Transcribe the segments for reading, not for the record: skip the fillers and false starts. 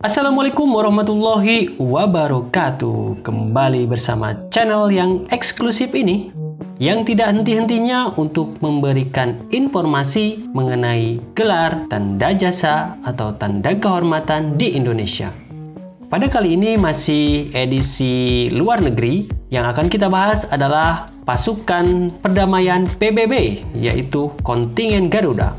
Assalamualaikum warahmatullahi wabarakatuh. Kembali bersama channel yang eksklusif ini, yang tidak henti-hentinya untuk memberikan informasi mengenai gelar, tanda jasa, atau tanda kehormatan di Indonesia. Pada kali ini masih edisi luar negeri. Yang akan kita bahas adalah pasukan perdamaian PBB, yaitu kontingen Garuda.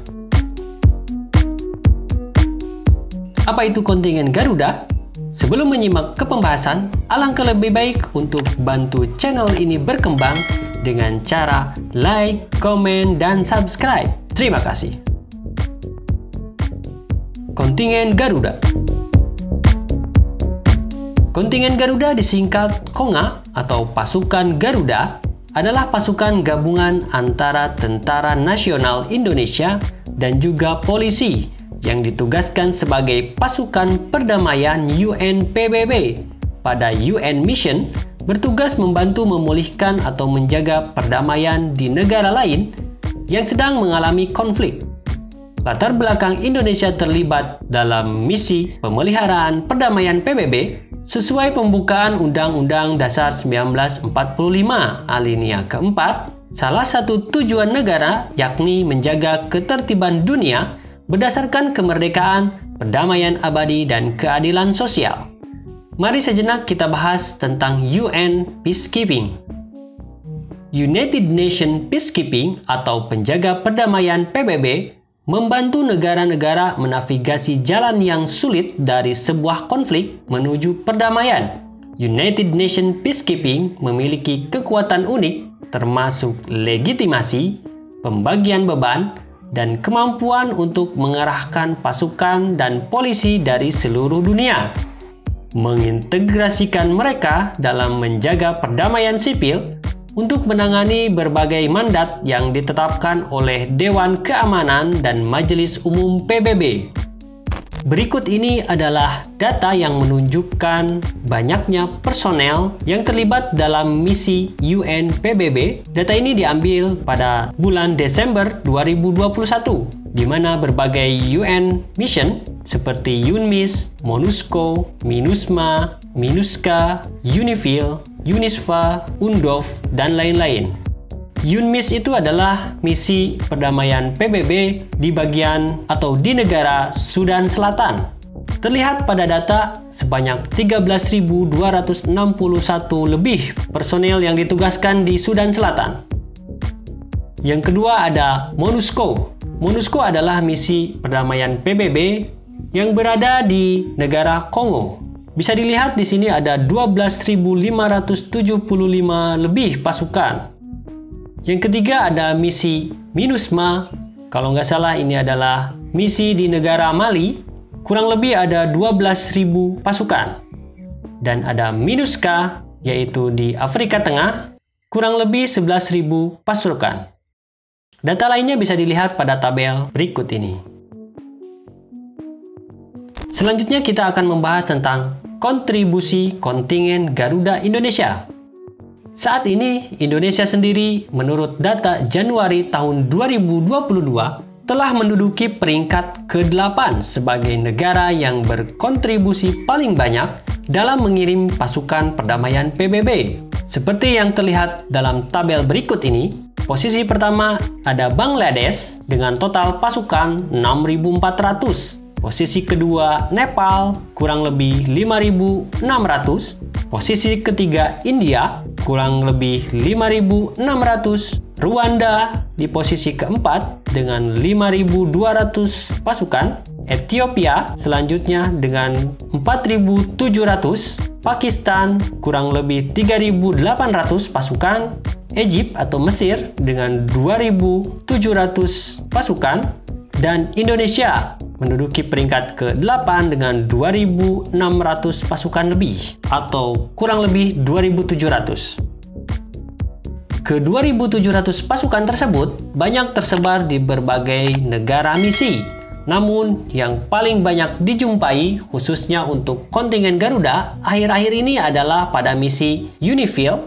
Apa itu kontingen Garuda? Sebelum menyimak ke pembahasan, alangkah lebih baik untuk bantu channel ini berkembang dengan cara like, komen, dan subscribe. Terima kasih. Kontingen Garuda. Kontingen Garuda disingkat KONGA atau Pasukan Garuda adalah pasukan gabungan antara Tentara Nasional Indonesia dan juga polisi yang ditugaskan sebagai pasukan perdamaian UN PBB pada UN Mission, bertugas membantu memulihkan atau menjaga perdamaian di negara lain yang sedang mengalami konflik. Latar belakang Indonesia terlibat dalam misi pemeliharaan perdamaian PBB sesuai pembukaan Undang-Undang Dasar 1945 alinea keempat. Salah satu tujuan negara yakni menjaga ketertiban dunia berdasarkan kemerdekaan, perdamaian abadi, dan keadilan sosial. Mari sejenak kita bahas tentang UN Peacekeeping. United Nations Peacekeeping atau penjaga perdamaian PBB membantu negara-negara menavigasi jalan yang sulit dari sebuah konflik menuju perdamaian. United Nations Peacekeeping memiliki kekuatan unik termasuk legitimasi, pembagian beban, dan kemampuan untuk mengarahkan pasukan dan polisi dari seluruh dunia, mengintegrasikan mereka dalam menjaga perdamaian sipil untuk menangani berbagai mandat yang ditetapkan oleh Dewan Keamanan dan Majelis Umum PBB. Berikut ini adalah data yang menunjukkan banyaknya personel yang terlibat dalam misi UN PBB. Data ini diambil pada bulan Desember 2021, di mana berbagai UN mission seperti UNMISS, MONUSCO, MINUSMA, MINUSCA, UNIFIL, UNISFA, UNDOF, dan lain-lain. UNMISS itu adalah misi perdamaian PBB di bagian atau di negara Sudan Selatan. Terlihat pada data sebanyak 13.261 lebih personel yang ditugaskan di Sudan Selatan. Yang kedua ada MONUSCO. MONUSCO adalah misi perdamaian PBB yang berada di negara Kongo. Bisa dilihat di sini ada 12.575 lebih pasukan. Yang ketiga ada misi MINUSMA. Kalau nggak salah ini adalah misi di negara Mali. Kurang lebih ada 12.000 pasukan. Dan ada MINUSCA yaitu di Afrika Tengah. Kurang lebih 11.000 pasukan. Data lainnya bisa dilihat pada tabel berikut ini. Selanjutnya kita akan membahas tentang kontribusi kontingen Garuda Indonesia. Saat ini, Indonesia sendiri menurut data Januari tahun 2022 telah menduduki peringkat ke-8 sebagai negara yang berkontribusi paling banyak dalam mengirim pasukan perdamaian PBB. Seperti yang terlihat dalam tabel berikut ini, posisi pertama ada Bangladesh dengan total pasukan 6.400. Posisi kedua Nepal kurang lebih 5.600. Posisi ketiga India kurang lebih 5.600. Rwanda di posisi keempat dengan 5.200 pasukan. Ethiopia selanjutnya dengan 4.700. Pakistan kurang lebih 3.800 pasukan. Egypt atau Mesir dengan 2.700 pasukan. Dan Indonesia menduduki peringkat ke-8 dengan 2.600 pasukan lebih atau kurang lebih 2.700. Ke-2.700 pasukan tersebut banyak tersebar di berbagai negara misi. Namun yang paling banyak dijumpai khususnya untuk kontingen Garuda akhir-akhir ini adalah pada misi UNIFIL,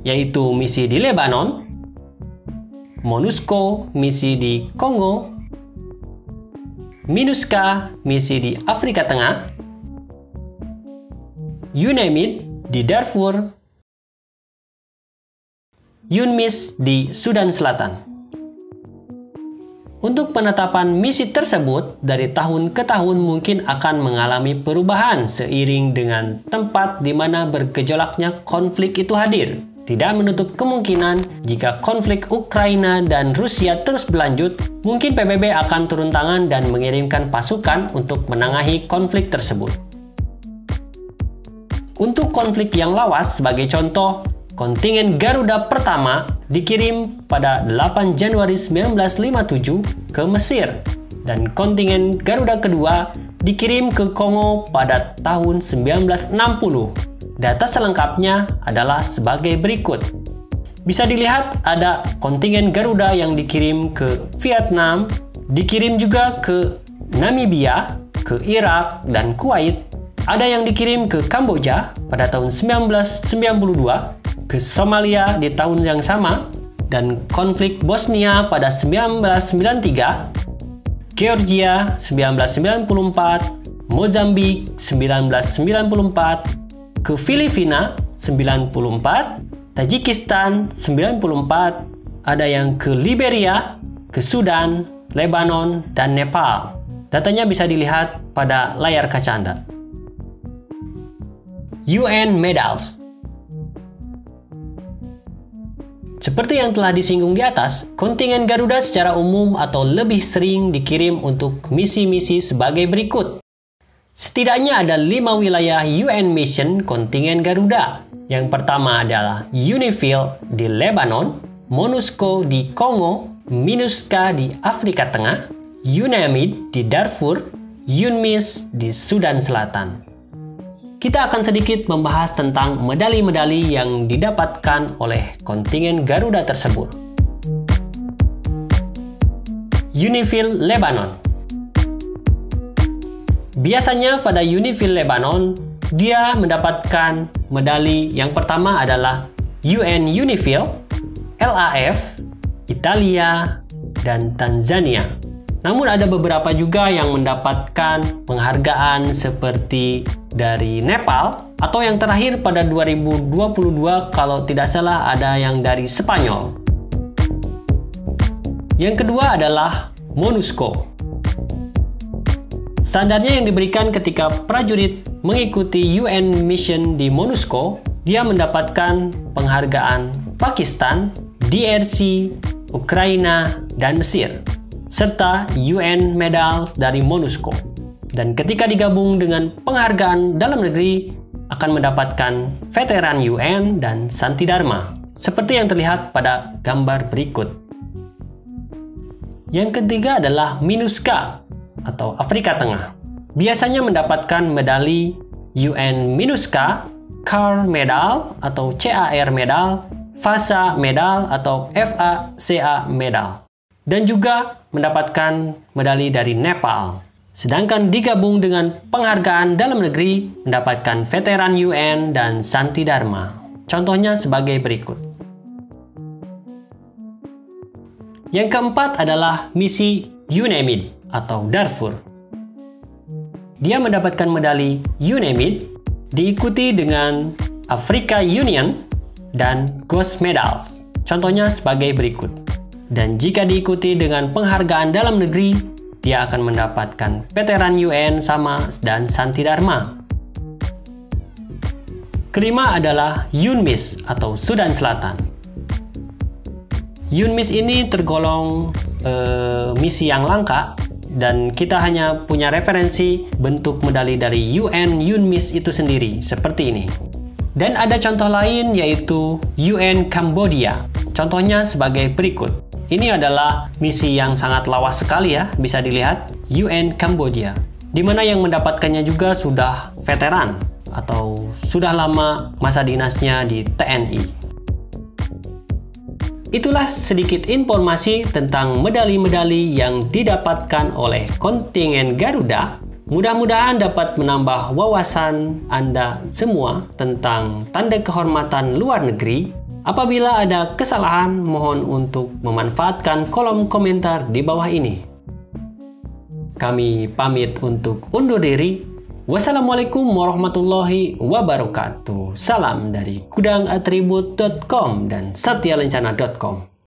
yaitu misi di Lebanon, MONUSCO misi di Kongo, MINUSCA misi di Afrika Tengah, UNAMID di Darfur, UNMISS di Sudan Selatan. Untuk penetapan misi tersebut dari tahun ke tahun mungkin akan mengalami perubahan seiring dengan tempat di mana bergejolaknya konflik itu hadir. Tidak menutup kemungkinan jika konflik Ukraina dan Rusia terus berlanjut, mungkin PBB akan turun tangan dan mengirimkan pasukan untuk menengahi konflik tersebut. Untuk konflik yang lawas, sebagai contoh, kontingen Garuda pertama dikirim pada 8 Januari 1957 ke Mesir dan kontingen Garuda kedua dikirim ke Kongo pada tahun 1960. Data selengkapnya adalah sebagai berikut. Bisa dilihat ada kontingen Garuda yang dikirim ke Vietnam, dikirim juga ke Namibia, ke Irak dan Kuwait. Ada yang dikirim ke Kamboja pada tahun 1992, ke Somalia di tahun yang sama, dan konflik Bosnia pada 1993, Georgia 1994, Mozambik 1994, ke Filipina 94, Tajikistan 94, ada yang ke Liberia, ke Sudan, Lebanon, dan Nepal. Datanya bisa dilihat pada layar kaca Anda. UN Medals. Seperti yang telah disinggung di atas, kontingen Garuda secara umum atau lebih sering dikirim untuk misi-misi sebagai berikut. Setidaknya ada 5 wilayah UN Mission kontingen Garuda. Yang pertama adalah UNIFIL di Lebanon, MONUSCO di Kongo, MINUSCA di Afrika Tengah, UNAMID di Darfur, UNMISS di Sudan Selatan. Kita akan sedikit membahas tentang medali-medali yang didapatkan oleh kontingen Garuda tersebut. UNIFIL Lebanon. Biasanya pada UNIFIL Lebanon, dia mendapatkan medali yang pertama adalah UN UNIFIL, LAF, Italia, dan Tanzania. Namun ada beberapa juga yang mendapatkan penghargaan seperti dari Nepal, atau yang terakhir pada 2022 kalau tidak salah ada yang dari Spanyol. Yang kedua adalah MONUSCO. Standarnya yang diberikan ketika prajurit mengikuti UN Mission di MONUSCO, dia mendapatkan penghargaan Pakistan, DRC, Ukraina, dan Mesir, serta UN Medals dari MONUSCO. Dan ketika digabung dengan penghargaan dalam negeri, akan mendapatkan Veteran UN dan Santi Dharma, seperti yang terlihat pada gambar berikut. Yang ketiga adalah MINUSCA atau Afrika Tengah. Biasanya mendapatkan medali UN MINUSCA, CAR Medal atau CAR Medal, FASA Medal atau FACA Medal, dan juga mendapatkan medali dari Nepal. Sedangkan digabung dengan penghargaan dalam negeri, mendapatkan Veteran UN dan Santi Dharma. Contohnya sebagai berikut. Yang keempat adalah misi UNAMID atau Darfur. Dia mendapatkan medali UNAMID, diikuti dengan Africa Union dan Ghost Medals. Contohnya sebagai berikut. Dan jika diikuti dengan penghargaan dalam negeri, dia akan mendapatkan Veteran UN sama dan Santi Dharma. Kelima adalah UNMISS atau Sudan Selatan. UNMISS ini tergolong misi yang langka dan kita hanya punya referensi bentuk medali dari UN UNMISS itu sendiri seperti ini. Dan ada contoh lain yaitu UN Cambodia. Contohnya sebagai berikut. Ini adalah misi yang sangat lawas sekali ya, bisa dilihat UN Cambodia, di mana yang mendapatkannya juga sudah veteran atau sudah lama masa dinasnya di TNI. Itulah sedikit informasi tentang medali-medali yang didapatkan oleh kontingen Garuda. Mudah-mudahan dapat menambah wawasan Anda semua tentang tanda kehormatan luar negeri. Apabila ada kesalahan, mohon untuk memanfaatkan kolom komentar di bawah ini. Kami pamit untuk undur diri. Wassalamualaikum warahmatullahi wabarakatuh. Salam dari gudangatribut.com dan satyalencana.com.